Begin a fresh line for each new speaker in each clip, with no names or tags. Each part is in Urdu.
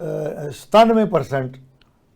97%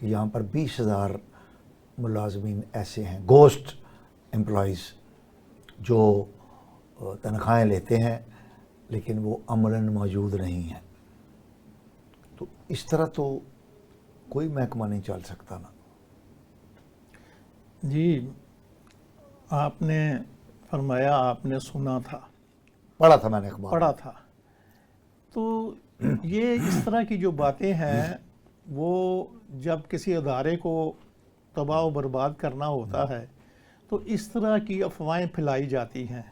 کہ یہاں پر 20,000 ملازمین ایسے ہیں، گوسٹ امپلائیز، جو تنخواہیں لیتے ہیں لیکن وہ عملاً موجود نہیں ہیں. تو اس طرح تو کوئی محکمہ نہیں چل سکتا نا.
جی آپ نے فرمایا آپ نے سنا تھا،
پڑھا تھا میں نے اخبار.
پڑھا تھا. تو یہ اس طرح کی جو باتیں ہیں وہ جب کسی ادارے کو تباہ و برباد کرنا ہوتا ہے تو اس طرح کی افواہیں پھیلائی جاتی ہیں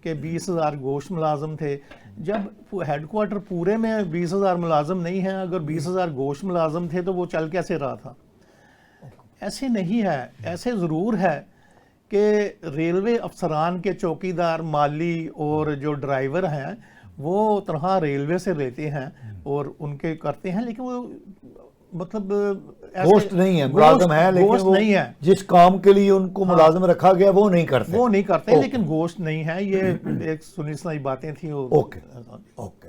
کہ 20,000 گوشت ملازم تھے. جب ہیڈ کوارٹر پورے میں 20,000 ملازم نہیں ہیں، اگر 20,000 گوشت ملازم تھے تو وہ چل کیسے رہا تھا؟ ایسے نہیں ہے. ایسے ضرور ہے کہ ریلوے افسران کے چوکیدار، مالی اور جو ڈرائیور ہیں وہ تنخواہ ریلوے سے لیتے ہیں اور ان کے کرتے ہیں، لیکن وہ مطلب
گوشت نہیں ہے، ملازم ہے لیکن
گوشت
وہ
نہیں ہے،
جس کام کے لیے ان کو ملازم رکھا گیا وہ نہیں کرتے.
وہ نہیں کرتے لیکن گوشت نہیں ہے. یہ ایک سنی سنائی باتیں تھیں.
اوکے اوکے،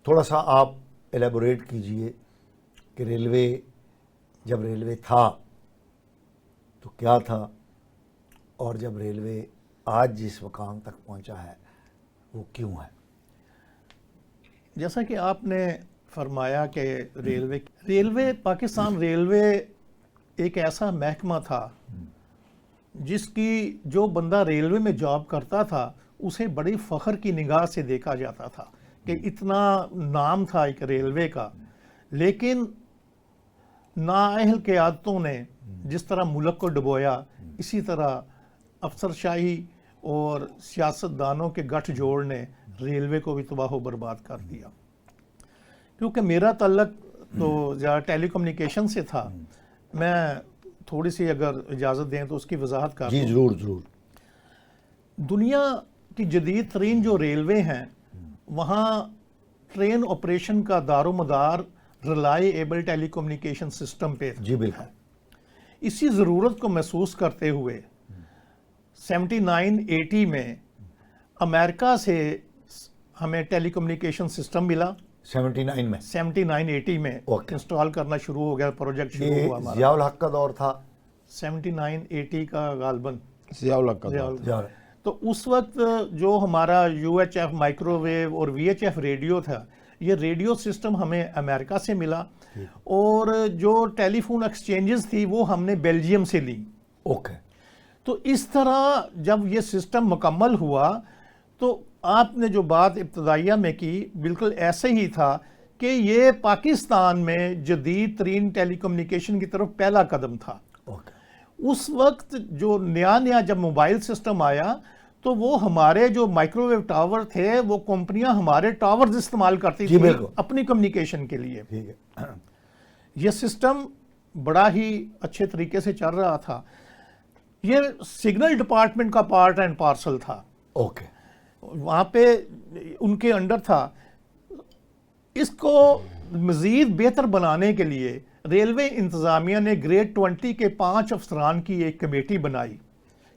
تھوڑا سا آپ ایلیبوریٹ کیجئے کہ ریلوے، جب ریلوے تھا تو کیا تھا، اور جب ریلوے آج جس مقام تک پہنچا ہے وہ کیوں ہے؟
جیسا کہ آپ نے فرمایا کہ ریلوے پاکستان ریلوے ایک ایسا محکمہ تھا جس کی جو بندہ ریلوے میں جاب کرتا تھا اسے بڑی فخر کی نگاہ سے دیکھا جاتا تھا کہ اتنا نام تھا ایک ریلوے کا. لیکن نااہل قیادتوں نے جس طرح ملک کو ڈبویا، اسی طرح افسر شاہی اور سیاستدانوں کے گٹھ جوڑ نے ریلوے کو بھی تباہ و برباد کر دیا. کیونکہ میرا تعلق تو زیادہ ٹیلی کمیونیکیشن سے تھا، میں تھوڑی سی اگر اجازت دیں تو اس کی وضاحت کر
جی
دوں.
ضرور ضرور.
دنیا کی جدید ترین جو ریلوے ہیں وہاں ٹرین آپریشن کا دار و مدار ریلائیبل ٹیلی کمیونیکیشن سسٹم پہ تھا.
جی بالکل.
اسی ضرورت کو محسوس کرتے ہوئے 79-80 میں امریکہ سے ہمیں ٹیلی کمیونیکیشن سسٹم ملا.
79 میں
79-80 میں انسٹال کرنا شروع ہو گیا، پروجیکٹ شروع ہوا
یہ
ہمارا.
ضیاء الحق کا دور تھا.
79-80 کا غالباً
ضیاء الحق کا دور.
ضیاء
تو اس وقت جو ہمارا UHF مائکرو ویو اور VHF ریڈیو تھا، یہ ریڈیو سسٹم ہمیں امریکہ سے ملا، اور جو ٹیلی فون ایکسچینجز تھی وہ ہم نے بیلجیم سے لی.
اوکے.
تو اس طرح جب یہ سسٹم مکمل ہوا تو آپ نے جو بات ابتدائیہ میں کی بالکل ایسے ہی تھا کہ یہ پاکستان میں جدید ترین ٹیلی کمیونیکیشن کی طرف پہلا قدم تھا.
اوکے.
اس وقت جو نیا جب موبائل سسٹم آیا تو وہ ہمارے جو مائکرو ویو ٹاور تھے وہ کمپنیاں ہمارے ٹاورز استعمال کرتی
جی
تھی
بالکل.
اپنی کمیونیکیشن کے لیے.
ٹھیک ہے.
یہ سسٹم بڑا ہی اچھے طریقے سے چل رہا تھا. یہ سگنل ڈپارٹمنٹ کا پارٹ اینڈ پارسل تھا.
اوکے.
وہاں پہ ان کے انڈر تھا. اس کو مزید بہتر بنانے کے لیے ریلوے انتظامیہ نے گریڈ 20 کے 5 افسران کی ایک کمیٹی بنائی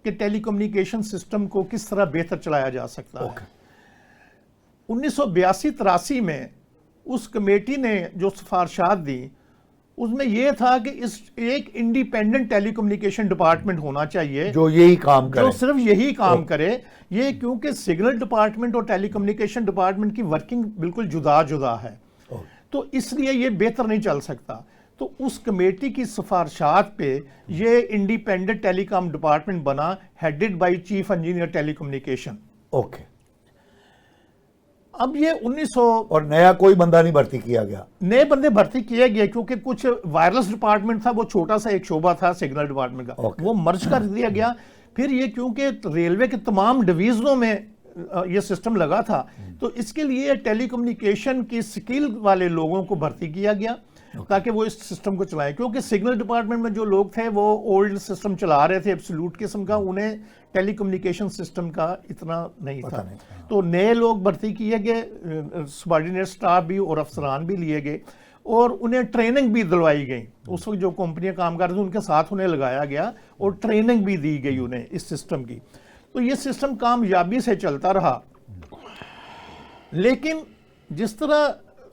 کہ ٹیلی کمیونیکیشن سسٹم کو کس طرح بہتر چلایا جا سکتا ہے. 1982-83 میں اس کمیٹی نے جو سفارشات دی اس میں یہ تھا کہ اس ایک انڈیپینڈنٹ ٹیلی کمیونیکیشن ڈپارٹمنٹ ہونا چاہیے
جو یہی کام کرے،
جو صرف یہی کام کرے. یہ کیونکہ سگنل ڈپارٹمنٹ اور ٹیلی کمیونیکیشن ڈپارٹمنٹ کی ورکنگ بالکل جدا جدا ہے تو اس لیے یہ بہتر نہیں چل سکتا. تو اس کمیٹی کی سفارشات پہ یہ انڈیپینڈنٹ ٹیلی کام ڈپارٹمنٹ بنا، headed by chief engineer telecommunication.
Okay.
اب یہ 1900
اور نیا کوئی بندہ نہیں بھرتی کیا گیا؟
نئے بندے بھرتی کیے گئے کیونکہ کچھ وائرلیس ڈپارٹمنٹ تھا، وہ چھوٹا سا ایک شعبہ تھا سگنل ڈپارٹمنٹ کا، وہ مرج کر دیا گیا. پھر یہ کیونکہ ریلوے کے تمام ڈویژنوں میں یہ سسٹم لگا تھا تو اس کے لیے ٹیلی کمیونیکیشن کی سکل والے لوگوں کو بھرتی کیا گیا تاکہ وہ اس سسٹم کو چلائیں. کیونکہ سگنل ڈپارٹمنٹ میں جو لوگ تھے وہ اولڈ سسٹم چلا رہے تھے ایبسولوٹ قسم کا، انہیں ٹیلی کمیونیکیشن سسٹم کا اتنا نہیں تھا. تو نئے لوگ بھرتی کیے گئے، سبارڈینیٹ سٹاف بھی اور افسران بھی لیے گئے اور انہیں ٹریننگ بھی دلوائی گئی. اس وقت جو کمپنیاں کام کر رہی تھیں ان کے ساتھ انہیں لگایا گیا اور ٹریننگ بھی دی گئی انہیں اس سسٹم کی. تو یہ سسٹم کامیابی سے چلتا رہا. لیکن جس طرح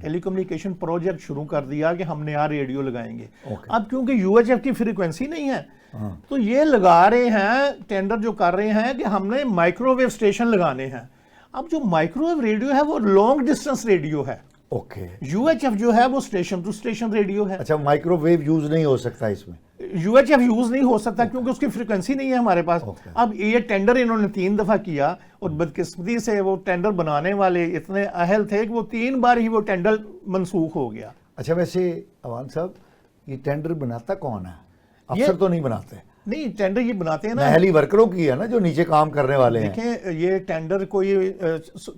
ٹیلی کمیونیکیشن پروجیکٹ شروع کر دیا کہ ہم نیا ریڈیو لگائیں گے. اب کیونکہ UHF کی فریکوینسی نہیں ہے تو یہ لگا رہے ہیں, ٹینڈر جو کر رہے ہیں کہ ہم نے مائکرو ویو اسٹیشن لگانے ہیں. اب جو مائکرو ویو ریڈیو ہے وہ لانگ ڈسٹنس ریڈیو ہے.
اوکے.
UHF جو ہے وہ اسٹیشن ٹو اسٹیشن ریڈیو ہے.
اچھا, مائکرو ویو یوز نہیں ہو سکتا اس میں؟
UHF یوز نہیں ہو سکتا کیونکہ اس کی فریکوینسی نہیں ہے ہمارے پاس. اب یہ ٹینڈر انہوں نے 3 دفعہ کیا اور بدقسمتی سے وہ ٹینڈر بنانے والے اتنے اہل تھے کہ وہ 3 بار ہی وہ ٹینڈر منسوخ ہو گیا.
اچھا, ویسے عوان صاحب یہ ٹینڈر بناتا کون ہے؟ افسر تو نہیں بناتے؟
نہیں, ٹینڈر یہ بناتے ہیں نا
محلی ورکروں کی ہے نا جو نیچے کام کرنے والے ہیں.
دیکھیں یہ ٹینڈر کوئی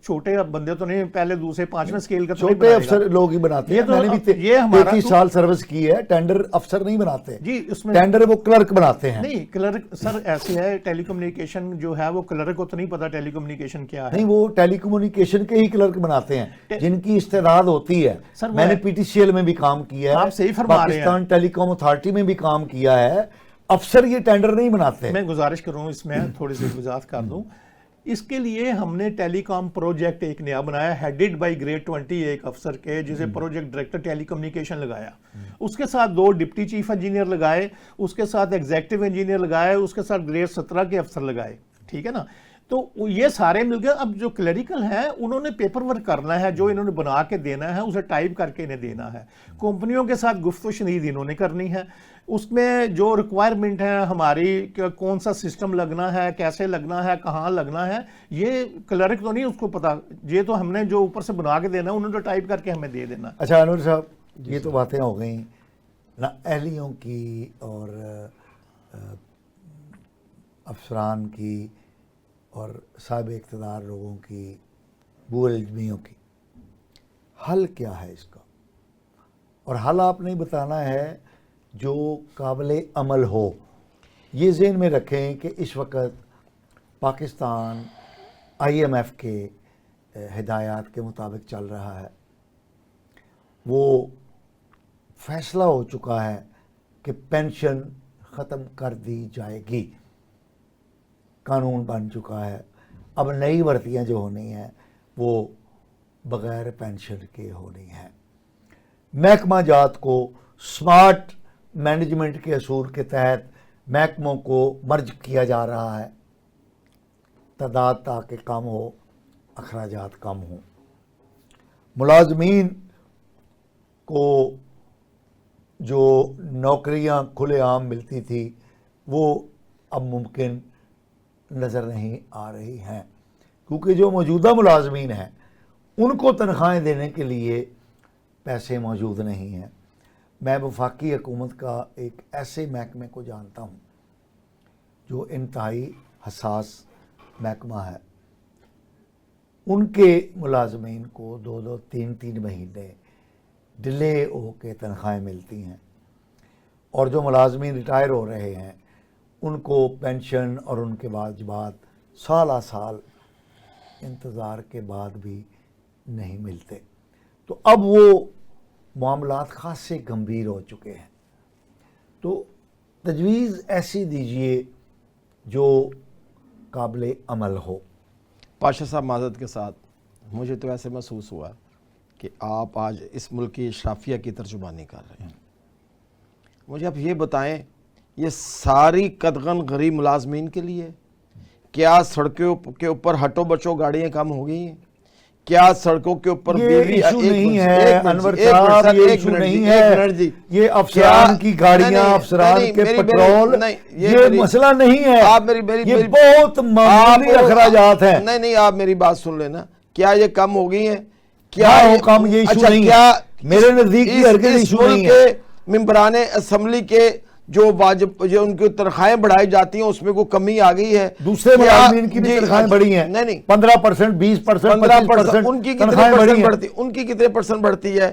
چھوٹے بندے تو نہیں, پہلے دوسرے 5ویں اسکیل کا
چھوٹے افسر لوگ ہی بناتے ہیں. میں نے بھی 33 سال سروس کی ہے. ٹینڈر افسر نہیں بناتے
جی, اس میں
ٹینڈر وہ کلرک بناتے ہیں.
نہیں, کلرک سر ایسے ہے, ٹیلی کمیونیکیشن جو ہے وہ کلرک کو تو نہیں پتا ٹیلی کمیونیکیشن کیا ہے.
نہیں, وہ ٹیلی کمیونیکیشن کے ہی کلرک بناتے ہیں جن کی استعداد ہوتی ہے. میں نے PTCL میں بھی کام کیا ہے,
آپ صحیح فرما رہے ہیں,
پاکستان ٹیلی کام اتھارٹی میں بھی کام کیا ہے. افسر یہ ٹینڈر نہیں بناتے.
میں گزارش کر رہا ہوں, اس میں تھوڑی سی وضاحت کر دوں. اس کے لیے ہم نے ٹیلی کام پروجیکٹ ایک نیا بنایا, ہیڈڈ بائی گریڈ 20 ایک افسر کے, جسے پروجیکٹ ڈائریکٹر ٹیلی کمیونیکیشن لگایا. اس کے ساتھ 2 ڈپٹی چیف انجینئر لگائے, اس کے ساتھ ایگزیکٹو انجینئر لگائے, اس کے ساتھ گریڈ 17 کے افسر لگائے. ٹھیک ہے نا. تو یہ سارے مل گئے. اب جو کلریکل ہیں انہوں نے پیپر ورک کرنا ہے, جو انہوں نے بنا کے دینا ہے اسے ٹائپ کر کے انہیں دینا ہے. کمپنیوں کے ساتھ گفت و شنید انہوں نے کرنی ہے. اس میں جو ریکوائرمنٹ ہے ہماری کہ کون سا سسٹم لگنا ہے, کیسے لگنا ہے, کہاں لگنا ہے, یہ کلرک تو نہیں اس کو پتا. یہ تو ہم نے جو اوپر سے بنا کے دینا انہوں نے ٹائپ کر کے ہمیں دے دینا.
اچھا انور صاحب, یہ تو باتیں ہو گئیں نا اہلیوں کی اور افسران کی اور صاحب اقتدار لوگوں کی, بو الجمیوں کی. حل کیا ہے اس کا؟ اور حل آپ نے بتانا ہے جو قابل عمل ہو. یہ ذہن میں رکھیں کہ اس وقت پاکستان IMF کے ہدایات کے مطابق چل رہا ہے. وہ فیصلہ ہو چکا ہے کہ پینشن ختم کر دی جائے گی, قانون بن چکا ہے. اب نئی بھرتیاں جو ہونی ہیں وہ بغیر پینشن کے ہونی ہیں. محکمہ جات کو سمارٹ مینجمنٹ کے اصول کے تحت محکموں کو مرج کیا جا رہا ہے, تعداد تاکہ کم ہو, اخراجات کم ہوں. ملازمین کو جو نوکریاں کھلے عام ملتی تھی وہ اب ممکن نظر نہیں آ رہی ہیں, کیونکہ جو موجودہ ملازمین ہیں ان کو تنخواہیں دینے کے لیے پیسے موجود نہیں ہیں. میں وفاقی حکومت کا ایک ایسے محکمے کو جانتا ہوں جو انتہائی حساس محکمہ ہے. ان کے ملازمین کو 2-3 مہینے ڈیلے ہو کے تنخواہیں ملتی ہیں, اور جو ملازمین ریٹائر ہو رہے ہیں ان کو پینشن اور ان کے واجبات سالہ سال انتظار کے بعد بھی نہیں ملتے. تو اب وہ معاملات خاصے گمبھیر ہو چکے ہیں. تو تجویز ایسی دیجئے جو قابل عمل ہو.
پاشا صاحب معذرت کے ساتھ مجھے تو ایسے محسوس ہوا کہ آپ آج اس ملک کی اشرافیہ کی ترجمانی کر رہے ہیں. مجھے آپ یہ بتائیں, یہ ساری قدغن غریب ملازمین کے لیے کیا سڑکوں کے اوپر ہٹو بچو گاڑیاں کم ہو گئی ہیں؟ کیا سڑکوں کے اوپر
یہ ایشو نہیں ہے انور صاحب, یہ ایشو نہیں ہے. یہ افسران کی گاڑیاں, افسران کے پٹرول, یہ مسئلہ نہیں ہے. یہ بہت معمولی اخراجات ہیں.
نہیں, آپ میری بات سن لینا. کیا یہ کم ہو گئی ہیں؟
کیا کم؟ یہ ایشو نہیں ہے میرے نزدیک. ایشو نہیں ہے.
ممبران اسمبلی کے جو واجب جو ان کی تنخواہیں بڑھائی جاتی ہیں اس میں کوئی کمی آ گئی ہے.
دوسرے ملازمین کی بھی تنخواہیں بڑھی ہیں.
نہیں
15%, 20%, 25%.
ان کی کتنے پرسنٹ بڑھتی ہے؟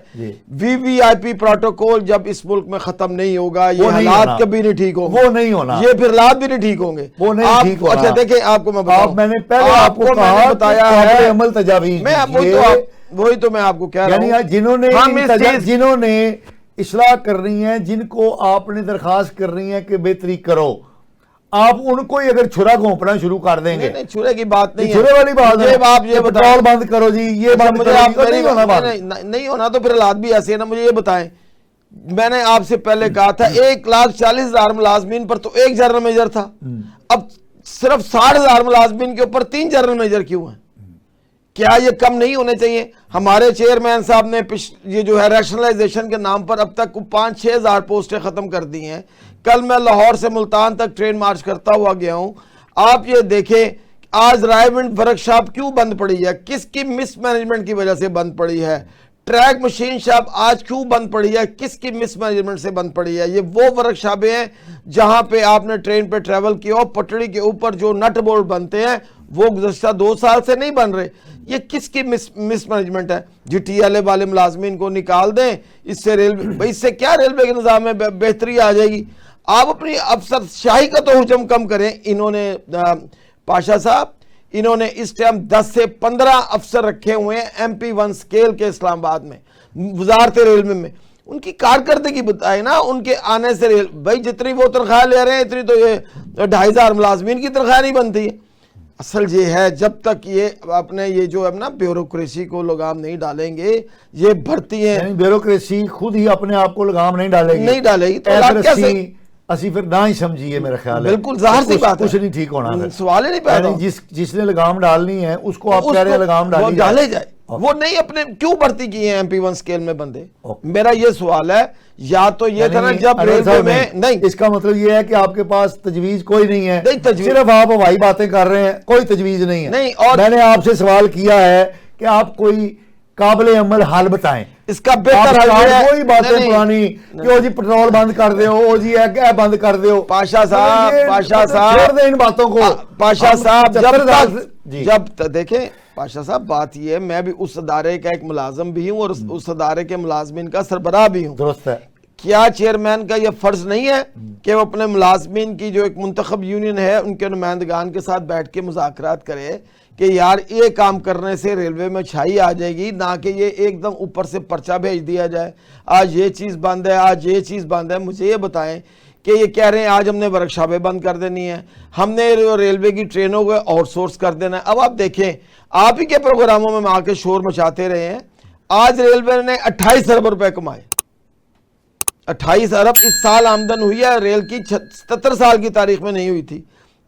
VVIP پروٹوکول جب اس ملک میں ختم نہیں ہوگا یہ حالات کبھی نہیں ٹھیک ہوں گے.
وہ نہیں ہونا.
یہ پھر حالات بھی نہیں ٹھیک ہوں گے.
وہ نہیں ٹھیک ہونا.
اچھا دیکھیں, آپ کو میں بتاؤں,
میں نے پہلے آپ کو کہا
بتایا ہے
عمل تجاویز.
وہی تو میں آپ کو کہہ رہا ہوں.
یعنی جنہوں نے اصلاح کرنی ہے, جن کو آپ نے درخواست کرنی ہے کہ بہتری کرو, آپ ان کو ہی اگر چھرا گھونپنا شروع کر دیں گے،
نہیں چھرے کی بات نہیں ہے،
چھرے والی بات ہے،
آپ یہ بتائیں،
پیٹرول بند کرو جی، یہ بند
مجھے
کرو
آپ
جی، نہیں ہونا بات۔
نہیں ہونا تو پھر حالات بھی ایسے ہیں نا۔ مجھے یہ بتائیں، میں نے آپ سے پہلے کہا تھا 1,40,000 ملازمین پر تو ایک جنرل میجر تھا، اب صرف 60,000 ملازمین کے اوپر 3 جنرل میجر کیوں ہیں؟ کیا یہ کم نہیں ہونے چاہیے؟ ہمارے چیئرمین صاحب نے یہ جو ہے ریشنلائزیشن کے نام پر اب تک 5-6 ہزار پوسٹیں ختم کر دی ہیں۔ کل میں لاہور سے ملتان تک ٹرین مارچ کرتا ہوا گیا ہوں۔ آپ یہ دیکھیں آج رائمنڈ ورک شاپ کیوں بند پڑی ہے، کس کی مس مینجمنٹ کی وجہ سے بند پڑی ہے۔ ٹریک مشین شاپ آج کیوں بند پڑی ہے، کس کی مس مینجمنٹ سے بند پڑی ہے۔ یہ وہ ورک شاپیں ہیں جہاں پہ آپ نے ٹرین پہ ٹریول کیا ہو، پٹڑی کے اوپر جو نٹ بولٹ بنتے ہیں وہ گزشتہ 2 سال سے نہیں بن رہے۔ یہ کس کی مس مینجمنٹ ہے؟ جی ٹی ایل اے والے ملازمین کو نکال دیں، اس سے ریلوے، اس سے کیا ریلوے کے نظام میں بہتری آ جائے گی؟ آپ اپنی افسر شاہی کا تو حجم کم کریں۔ انہوں نے پاشا صاحب، انہوں نے اس ٹائم 10 سے 15 افسر رکھے ہوئے ہیں MP1 سکیل کے اسلام آباد میں، وزارت ریلوے میں۔ ان کی کارکردگی بتائے نا، ان کے آنے سے بھائی جتنی وہ تنخواہ لے رہے ہیں اتنی تو یہ 2,500 ملازمین کی تنخواہ نہیں بنتی ہے۔ اصل یہ ہے جب تک یہ اپنے یہ جو ہے نا بیوروکریسی کو لگام نہیں ڈالیں گے، یہ بھرتی ہیں،
یعنی بیوروکریسی خود ہی اپنے آپ کو لگام نہیں ڈالے گی،
نہیں ڈالے گی تو
ایسے
کیسے؟
اسی پھر نہ ہی سمجھیے، میرا خیال ہے
بالکل ظاہر سی بات ہے،
کچھ نہیں ٹھیک ہونا پھر،
سوال ہی نہیں پیدا
یعنی جس نے لگام ڈالنی ہے اس کو آپ کہہ رہے ہیں لگام
ڈالے جائے، وہ نہیں اپنے کیوں بھرتی کی ہیں MP1 سکیل میں بندے؟ میرا یہ سوال ہے، یا تو یہ تھا نا جب ریلوے میں نہیں،
اس کا مطلب یہ ہے کہ آپ کے پاس تجویز کوئی نہیں ہے،
تجویز
صرف آپ ہوائی باتیں کر رہے ہیں، کوئی تجویز نہیں ہے۔
نہیں، اور
میں نے آپ سے سوال کیا ہے کہ آپ کوئی قابل عمل حل بتائیں،
اس کا بہتر حل ہے
کوئی باتیں پرانی کہ او جی پٹرول بند کر دیو، او جی اے بند کر دیو۔
پاشا صاحب
چھوڑ دیں ان باتوں کو۔
پاشا صاحب جب دیکھیں پاشا صاحب، بات یہ ہے میں بھی اس ادارے کا ایک ملازم بھی ہوں اور اس ادارے کے ملازمین کا سربراہ بھی ہوں۔
درست ہے۔
کیا چیئرمین کا یہ فرض نہیں ہے کہ وہ اپنے ملازمین کی جو ایک منتخب یونین ہے ان کے نمائندگان کے ساتھ بیٹھ کے مذاکرات کرے کہ یار یہ کام کرنے سے ریلوے میں چھائی آ جائے گی، نہ کہ یہ ایک دم اوپر سے پرچہ بھیج دیا جائے آج یہ چیز بند ہے، آج یہ چیز بند ہے۔ مجھے یہ بتائیں کہ یہ کہہ رہے ہیں آج ہم نے ورک شاپیں بند کر دینی ہے، ہم نے ریلوے کی ٹرینوں کو آؤٹ سورس کر دینا ہے۔ اب آپ دیکھیں، آپ ہی کے پروگراموں میں آ کے شور مچاتے رہے ہیں، آج ریلوے نے 28 ارب روپے کمائے، 28 ارب اس سال آمدن ہوئی ہے، ریل کی 77 سال کی تاریخ میں نہیں ہوئی تھی۔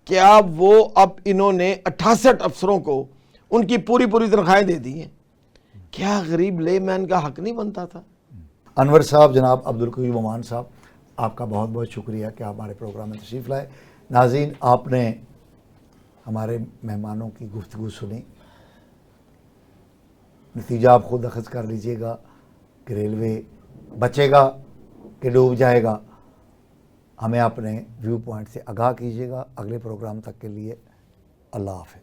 کیا وہ اب انہوں نے 68 افسروں کو ان کی پوری تنخواہیں دے دی ہیں؟ کیا غریب لے مین کا حق نہیں بنتا تھا؟
انور صاحب، جناب عبدالقیوم امان صاحب، آپ کا بہت بہت شکریہ کہ آپ ہمارے پروگرام میں تشریف لائے۔ ناظرین، آپ نے ہمارے مہمانوں کی گفتگو سنی، نتیجہ آپ خود اخذ کر لیجئے گا کہ ریلوے بچے گا کہ ڈوب جائے گا۔ ہمیں اپنے ویو پوائنٹ سے آگاہ کیجیے گا۔ اگلے پروگرام تک کے لیے اللہ حافظ۔